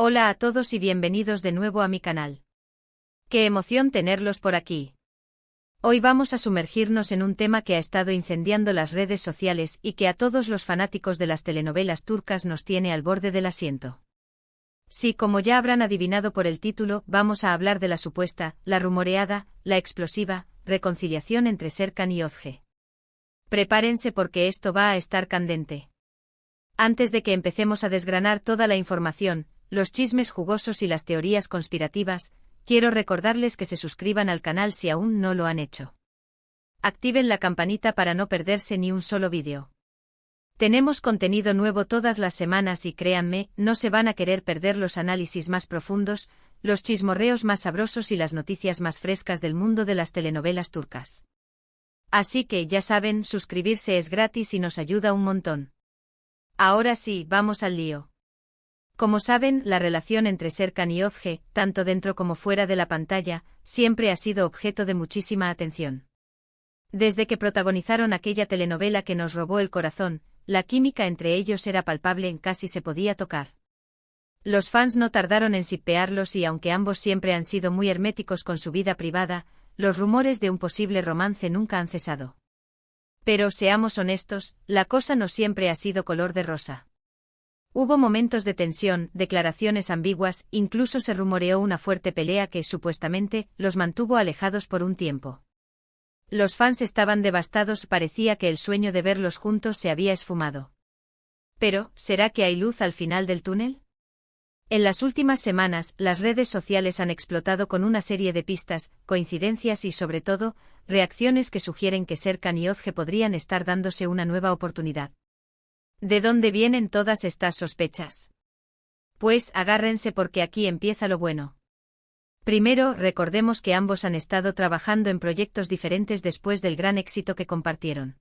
Hola a todos y bienvenidos de nuevo a mi canal. ¡Qué emoción tenerlos por aquí! Hoy vamos a sumergirnos en un tema que ha estado incendiando las redes sociales y que a todos los fanáticos de las telenovelas turcas nos tiene al borde del asiento. Sí, como ya habrán adivinado por el título, vamos a hablar de la supuesta, la rumoreada, la explosiva, reconciliación entre Serkan y Özge. Prepárense porque esto va a estar candente. Antes de que empecemos a desgranar toda la información, los chismes jugosos y las teorías conspirativas, quiero recordarles que se suscriban al canal si aún no lo han hecho. Activen la campanita para no perderse ni un solo vídeo. Tenemos contenido nuevo todas las semanas y créanme, no se van a querer perder los análisis más profundos, los chismorreos más sabrosos y las noticias más frescas del mundo de las telenovelas turcas. Así que ya saben, suscribirse es gratis y nos ayuda un montón. Ahora sí, vamos al lío. Como saben, la relación entre Serkan y Özge, tanto dentro como fuera de la pantalla, siempre ha sido objeto de muchísima atención. Desde que protagonizaron aquella telenovela que nos robó el corazón, la química entre ellos era palpable, casi se podía tocar. Los fans no tardaron en shippearlos y aunque ambos siempre han sido muy herméticos con su vida privada, los rumores de un posible romance nunca han cesado. Pero seamos honestos, la cosa no siempre ha sido color de rosa. Hubo momentos de tensión, declaraciones ambiguas, incluso se rumoreó una fuerte pelea que, supuestamente, los mantuvo alejados por un tiempo. Los fans estaban devastados, parecía que el sueño de verlos juntos se había esfumado. Pero, ¿será que hay luz al final del túnel? En las últimas semanas, las redes sociales han explotado con una serie de pistas, coincidencias y, sobre todo, reacciones que sugieren que Serkan y Özge podrían estar dándose una nueva oportunidad. ¿De dónde vienen todas estas sospechas? Pues agárrense porque aquí empieza lo bueno. Primero, recordemos que ambos han estado trabajando en proyectos diferentes después del gran éxito que compartieron.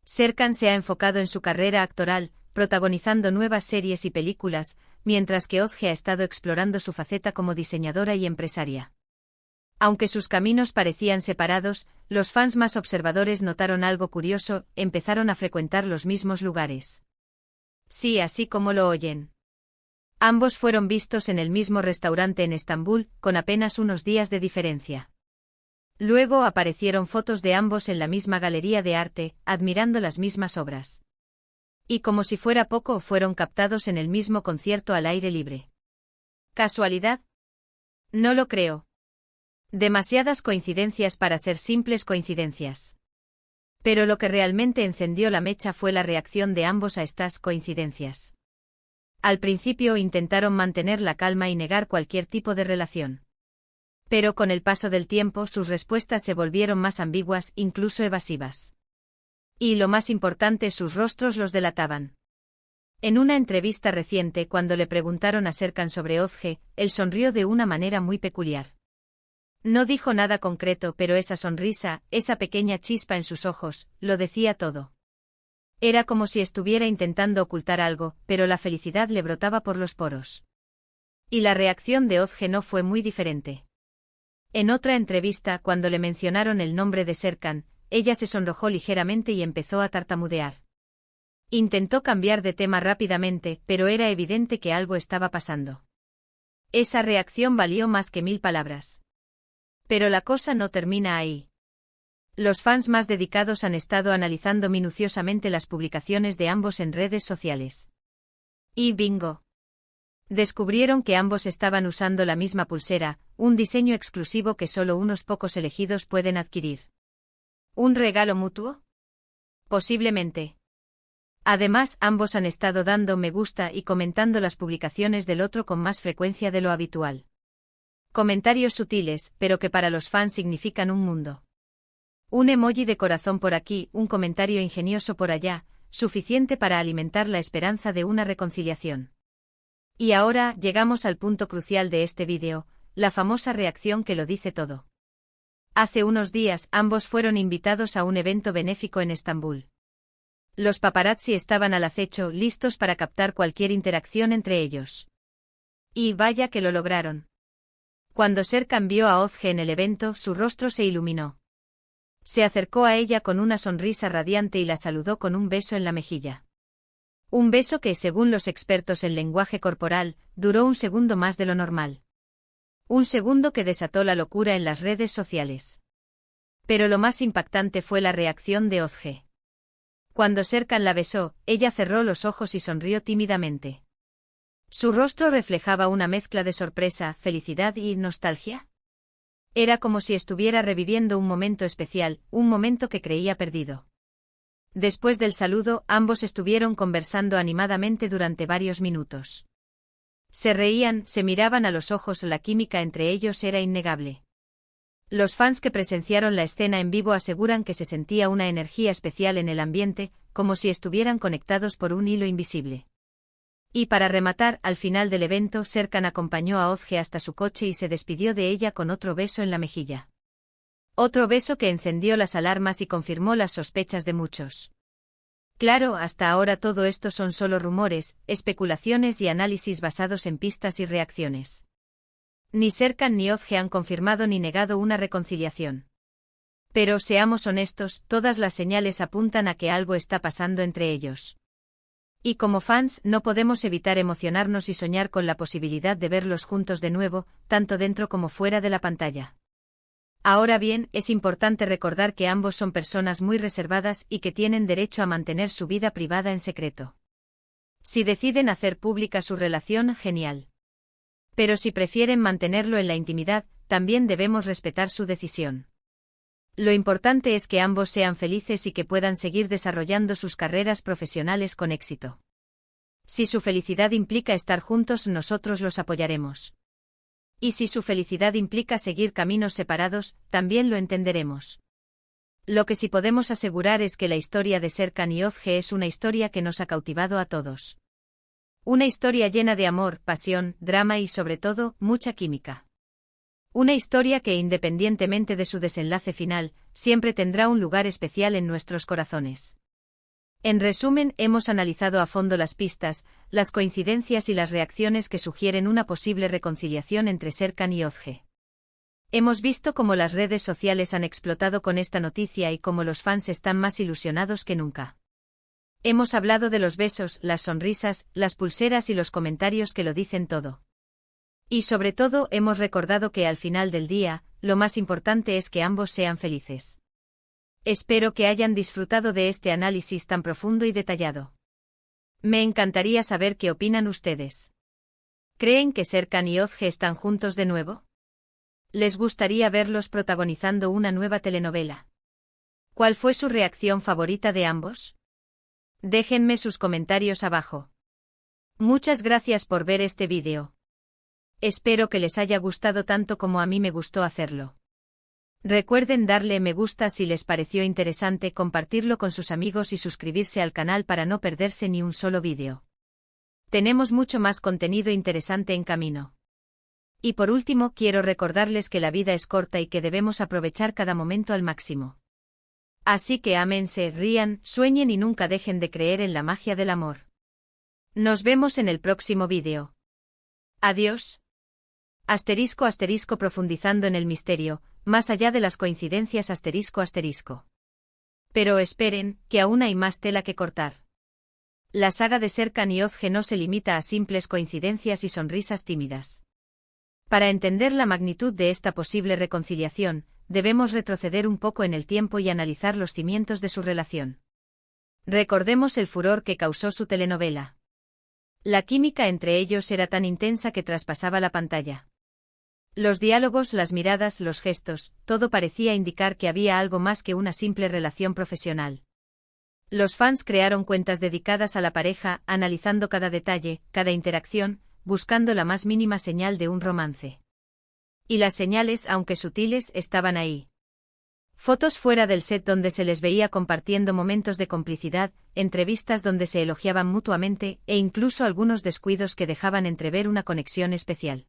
Serkan se ha enfocado en su carrera actoral, protagonizando nuevas series y películas, mientras que Özge ha estado explorando su faceta como diseñadora y empresaria. Aunque sus caminos parecían separados, los fans más observadores notaron algo curioso, empezaron a frecuentar los mismos lugares. Sí, así como lo oyen. Ambos fueron vistos en el mismo restaurante en Estambul, con apenas unos días de diferencia. Luego aparecieron fotos de ambos en la misma galería de arte, admirando las mismas obras. Y como si fuera poco, fueron captados en el mismo concierto al aire libre. ¿Casualidad? No lo creo. Demasiadas coincidencias para ser simples coincidencias. Pero lo que realmente encendió la mecha fue la reacción de ambos a estas coincidencias. Al principio intentaron mantener la calma y negar cualquier tipo de relación. Pero con el paso del tiempo sus respuestas se volvieron más ambiguas, incluso evasivas. Y lo más importante, sus rostros los delataban. En una entrevista reciente, cuando le preguntaron a Serkan sobre Özge, él sonrió de una manera muy peculiar. No dijo nada concreto, pero esa sonrisa, esa pequeña chispa en sus ojos, lo decía todo. Era como si estuviera intentando ocultar algo, pero la felicidad le brotaba por los poros. Y la reacción de Özge no fue muy diferente. En otra entrevista, cuando le mencionaron el nombre de Serkan, ella se sonrojó ligeramente y empezó a tartamudear. Intentó cambiar de tema rápidamente, pero era evidente que algo estaba pasando. Esa reacción valió más que 1000 palabras. Pero la cosa no termina ahí. Los fans más dedicados han estado analizando minuciosamente las publicaciones de ambos en redes sociales. Y bingo. Descubrieron que ambos estaban usando la misma pulsera, un diseño exclusivo que solo unos pocos elegidos pueden adquirir. ¿Un regalo mutuo? Posiblemente. Además, ambos han estado dando me gusta y comentando las publicaciones del otro con más frecuencia de lo habitual. Comentarios sutiles, pero que para los fans significan un mundo. Un emoji de corazón por aquí, un comentario ingenioso por allá, suficiente para alimentar la esperanza de una reconciliación. Y ahora, llegamos al punto crucial de este vídeo, la famosa reacción que lo dice todo. Hace unos días, ambos fueron invitados a un evento benéfico en Estambul. Los paparazzi estaban al acecho, listos para captar cualquier interacción entre ellos. Y vaya que lo lograron. Cuando Serkan vio a Özge en el evento, su rostro se iluminó. Se acercó a ella con una sonrisa radiante y la saludó con un beso en la mejilla. Un beso que, según los expertos en lenguaje corporal, duró un segundo más de lo normal. Un segundo que desató la locura en las redes sociales. Pero lo más impactante fue la reacción de Ozge. Cuando Serkan la besó, ella cerró los ojos y sonrió tímidamente. Su rostro reflejaba una mezcla de sorpresa, felicidad y nostalgia. Era como si estuviera reviviendo un momento especial, un momento que creía perdido. Después del saludo, ambos estuvieron conversando animadamente durante varios minutos. Se reían, se miraban a los ojos, la química entre ellos era innegable. Los fans que presenciaron la escena en vivo aseguran que se sentía una energía especial en el ambiente, como si estuvieran conectados por un hilo invisible. Y para rematar, al final del evento, Serkan acompañó a Ozge hasta su coche y se despidió de ella con otro beso en la mejilla. Otro beso que encendió las alarmas y confirmó las sospechas de muchos. Claro, hasta ahora todo esto son solo rumores, especulaciones y análisis basados en pistas y reacciones. Ni Serkan ni Ozge han confirmado ni negado una reconciliación. Pero seamos honestos, todas las señales apuntan a que algo está pasando entre ellos. Y como fans, no podemos evitar emocionarnos y soñar con la posibilidad de verlos juntos de nuevo, tanto dentro como fuera de la pantalla. Ahora bien, es importante recordar que ambos son personas muy reservadas y que tienen derecho a mantener su vida privada en secreto. Si deciden hacer pública su relación, genial. Pero si prefieren mantenerlo en la intimidad, también debemos respetar su decisión. Lo importante es que ambos sean felices y que puedan seguir desarrollando sus carreras profesionales con éxito. Si su felicidad implica estar juntos, nosotros los apoyaremos. Y si su felicidad implica seguir caminos separados, también lo entenderemos. Lo que sí podemos asegurar es que la historia de Serkan y Ozge es una historia que nos ha cautivado a todos. Una historia llena de amor, pasión, drama y sobre todo, mucha química. Una historia que, independientemente de su desenlace final, siempre tendrá un lugar especial en nuestros corazones. En resumen, hemos analizado a fondo las pistas, las coincidencias y las reacciones que sugieren una posible reconciliación entre Serkan y Ozge. Hemos visto cómo las redes sociales han explotado con esta noticia y cómo los fans están más ilusionados que nunca. Hemos hablado de los besos, las sonrisas, las pulseras y los comentarios que lo dicen todo. Y sobre todo, hemos recordado que al final del día, lo más importante es que ambos sean felices. Espero que hayan disfrutado de este análisis tan profundo y detallado. Me encantaría saber qué opinan ustedes. ¿Creen que Serkan y Ozge están juntos de nuevo? ¿Les gustaría verlos protagonizando una nueva telenovela? ¿Cuál fue su reacción favorita de ambos? Déjenme sus comentarios abajo. Muchas gracias por ver este vídeo. Espero que les haya gustado tanto como a mí me gustó hacerlo. Recuerden darle me gusta si les pareció interesante, compartirlo con sus amigos y suscribirse al canal para no perderse ni un solo vídeo. Tenemos mucho más contenido interesante en camino. Y por último, quiero recordarles que la vida es corta y que debemos aprovechar cada momento al máximo. Así que ámense, rían, sueñen y nunca dejen de creer en la magia del amor. Nos vemos en el próximo vídeo. Adiós. Asterisco asterisco profundizando en el misterio, más allá de las coincidencias asterisco asterisco. Pero esperen, que aún hay más tela que cortar. La saga de Serkan y Ozge no se limita a simples coincidencias y sonrisas tímidas. Para entender la magnitud de esta posible reconciliación, debemos retroceder un poco en el tiempo y analizar los cimientos de su relación. Recordemos el furor que causó su telenovela. La química entre ellos era tan intensa que traspasaba la pantalla. Los diálogos, las miradas, los gestos, todo parecía indicar que había algo más que una simple relación profesional. Los fans crearon cuentas dedicadas a la pareja, analizando cada detalle, cada interacción, buscando la más mínima señal de un romance. Y las señales, aunque sutiles, estaban ahí. Fotos fuera del set donde se les veía compartiendo momentos de complicidad, entrevistas donde se elogiaban mutuamente, e incluso algunos descuidos que dejaban entrever una conexión especial.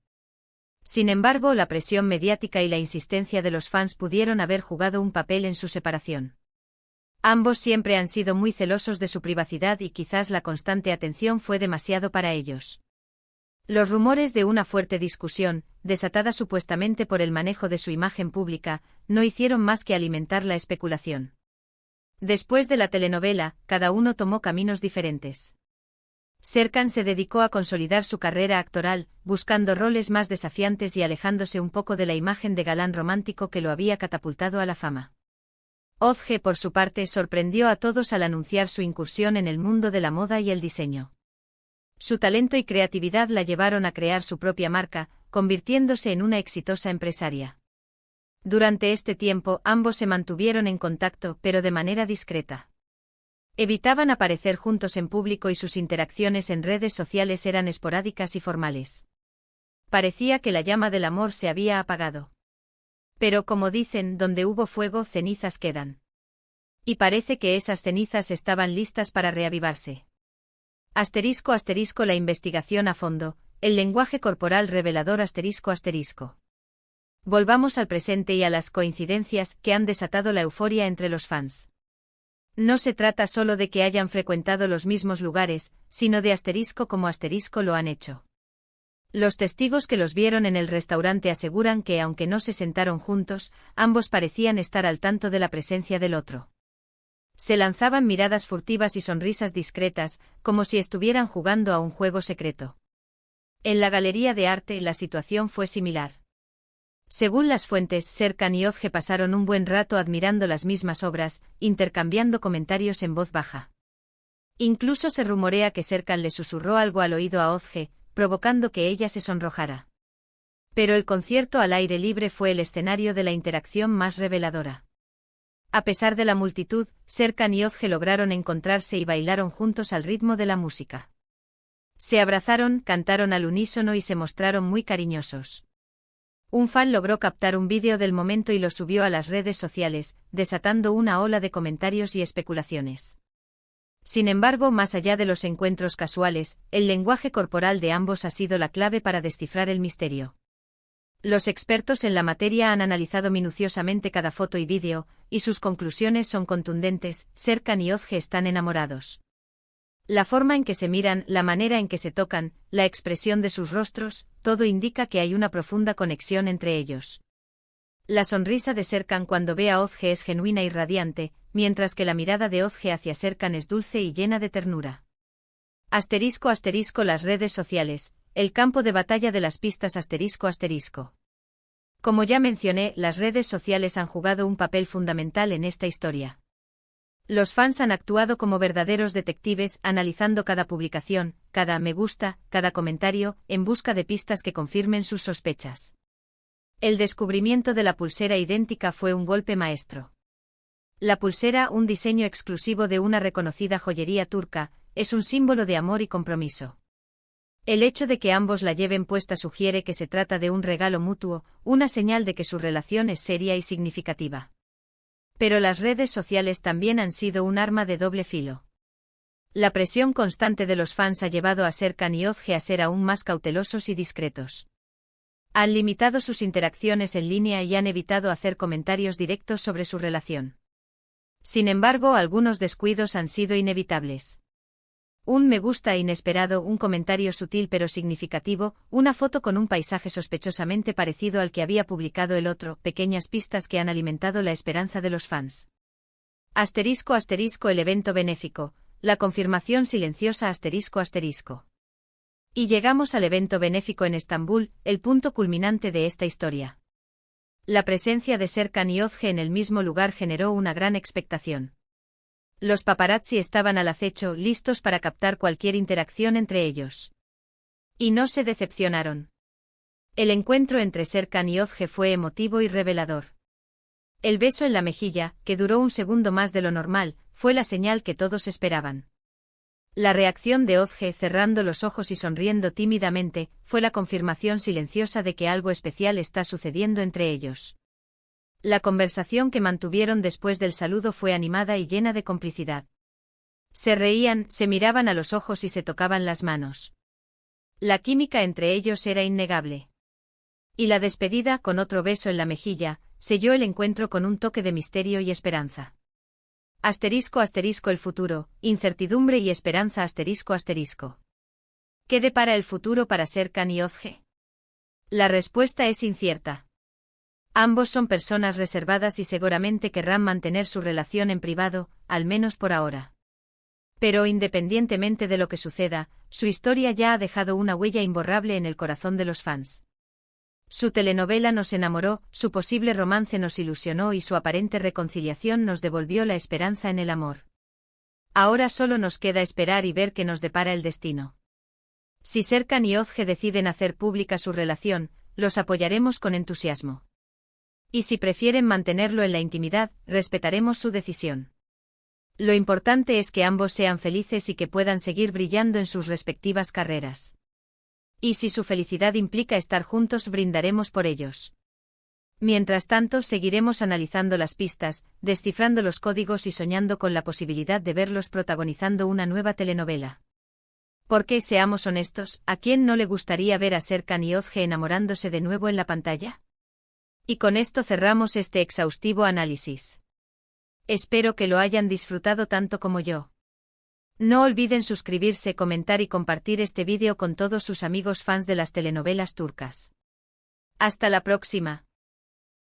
Sin embargo, la presión mediática y la insistencia de los fans pudieron haber jugado un papel en su separación. Ambos siempre han sido muy celosos de su privacidad y quizás la constante atención fue demasiado para ellos. Los rumores de una fuerte discusión, desatada supuestamente por el manejo de su imagen pública, no hicieron más que alimentar la especulación. Después de la telenovela, cada uno tomó caminos diferentes. Serkan se dedicó a consolidar su carrera actoral, buscando roles más desafiantes y alejándose un poco de la imagen de galán romántico que lo había catapultado a la fama. Özge, por su parte, sorprendió a todos al anunciar su incursión en el mundo de la moda y el diseño. Su talento y creatividad la llevaron a crear su propia marca, convirtiéndose en una exitosa empresaria. Durante este tiempo, ambos se mantuvieron en contacto, pero de manera discreta. Evitaban aparecer juntos en público y sus interacciones en redes sociales eran esporádicas y formales. Parecía que la llama del amor se había apagado. Pero como dicen, donde hubo fuego, cenizas quedan. Y parece que esas cenizas estaban listas para reavivarse. *** La investigación a fondo, el lenguaje corporal revelador ***. Volvamos al presente y a las coincidencias que han desatado la euforia entre los fans. No se trata solo de que hayan frecuentado los mismos lugares, sino de como lo han hecho. Los testigos que los vieron en el restaurante aseguran que, aunque no se sentaron juntos, ambos parecían estar al tanto de la presencia del otro. Se lanzaban miradas furtivas y sonrisas discretas, como si estuvieran jugando a un juego secreto. En la galería de arte la situación fue similar. Según las fuentes, Serkan y Özge pasaron un buen rato admirando las mismas obras, intercambiando comentarios en voz baja. Incluso se rumorea que Serkan le susurró algo al oído a Özge, provocando que ella se sonrojara. Pero el concierto al aire libre fue el escenario de la interacción más reveladora. A pesar de la multitud, Serkan y Özge lograron encontrarse y bailaron juntos al ritmo de la música. Se abrazaron, cantaron al unísono y se mostraron muy cariñosos. Un fan logró captar un vídeo del momento y lo subió a las redes sociales, desatando una ola de comentarios y especulaciones. Sin embargo, más allá de los encuentros casuales, el lenguaje corporal de ambos ha sido la clave para descifrar el misterio. Los expertos en la materia han analizado minuciosamente cada foto y vídeo, y sus conclusiones son contundentes: Serkan y Özge están enamorados. La forma en que se miran, la manera en que se tocan, la expresión de sus rostros, todo indica que hay una profunda conexión entre ellos. La sonrisa de Serkan cuando ve a Özge es genuina y radiante, mientras que la mirada de Özge hacia Serkan es dulce y llena de ternura. ***. Las redes sociales, el campo de batalla de las pistas ***. Como ya mencioné, las redes sociales han jugado un papel fundamental en esta historia. Los fans han actuado como verdaderos detectives, analizando cada publicación, cada me gusta, cada comentario, en busca de pistas que confirmen sus sospechas. El descubrimiento de la pulsera idéntica fue un golpe maestro. La pulsera, un diseño exclusivo de una reconocida joyería turca, es un símbolo de amor y compromiso. El hecho de que ambos la lleven puesta sugiere que se trata de un regalo mutuo, una señal de que su relación es seria y significativa. Pero las redes sociales también han sido un arma de doble filo. La presión constante de los fans ha llevado a Serkan y Özge a ser aún más cautelosos y discretos. Han limitado sus interacciones en línea y han evitado hacer comentarios directos sobre su relación. Sin embargo, algunos descuidos han sido inevitables. Un me gusta inesperado, un comentario sutil pero significativo, una foto con un paisaje sospechosamente parecido al que había publicado el otro, pequeñas pistas que han alimentado la esperanza de los fans. ***. El evento benéfico, la confirmación silenciosa ***. Y llegamos al evento benéfico en Estambul, el punto culminante de esta historia. La presencia de Serkan y Özge en el mismo lugar generó una gran expectación. Los paparazzi estaban al acecho, listos para captar cualquier interacción entre ellos. Y no se decepcionaron. El encuentro entre Serkan y Özge fue emotivo y revelador. El beso en la mejilla, que duró un segundo más de lo normal, fue la señal que todos esperaban. La reacción de Özge, cerrando los ojos y sonriendo tímidamente, fue la confirmación silenciosa de que algo especial está sucediendo entre ellos. La conversación que mantuvieron después del saludo fue animada y llena de complicidad. Se reían, se miraban a los ojos y se tocaban las manos. La química entre ellos era innegable. Y la despedida, con otro beso en la mejilla, selló el encuentro con un toque de misterio y esperanza. El futuro, incertidumbre y esperanza ***. ¿Qué depara el futuro para Serkan y Özge? La respuesta es incierta. Ambos son personas reservadas y seguramente querrán mantener su relación en privado, al menos por ahora. Pero independientemente de lo que suceda, Su historia ya ha dejado una huella imborrable en el corazón de los fans. Su telenovela nos enamoró, su posible romance nos ilusionó y su aparente reconciliación nos devolvió la esperanza en el amor. Ahora solo nos queda esperar y ver qué nos depara el destino. Si Serkan y Özge deciden hacer pública su relación, los apoyaremos con entusiasmo. Y si prefieren mantenerlo en la intimidad, respetaremos su decisión. Lo importante es que ambos sean felices y que puedan seguir brillando en sus respectivas carreras. Y si su felicidad implica estar juntos, brindaremos por ellos. Mientras tanto, seguiremos analizando las pistas, descifrando los códigos y soñando con la posibilidad de verlos protagonizando una nueva telenovela. Porque, seamos honestos, ¿a quién no le gustaría ver a Serkan y Özge enamorándose de nuevo en la pantalla? Y con esto cerramos este exhaustivo análisis. Espero que lo hayan disfrutado tanto como yo. No olviden suscribirse, comentar y compartir este vídeo con todos sus amigos fans de las telenovelas turcas. Hasta la próxima.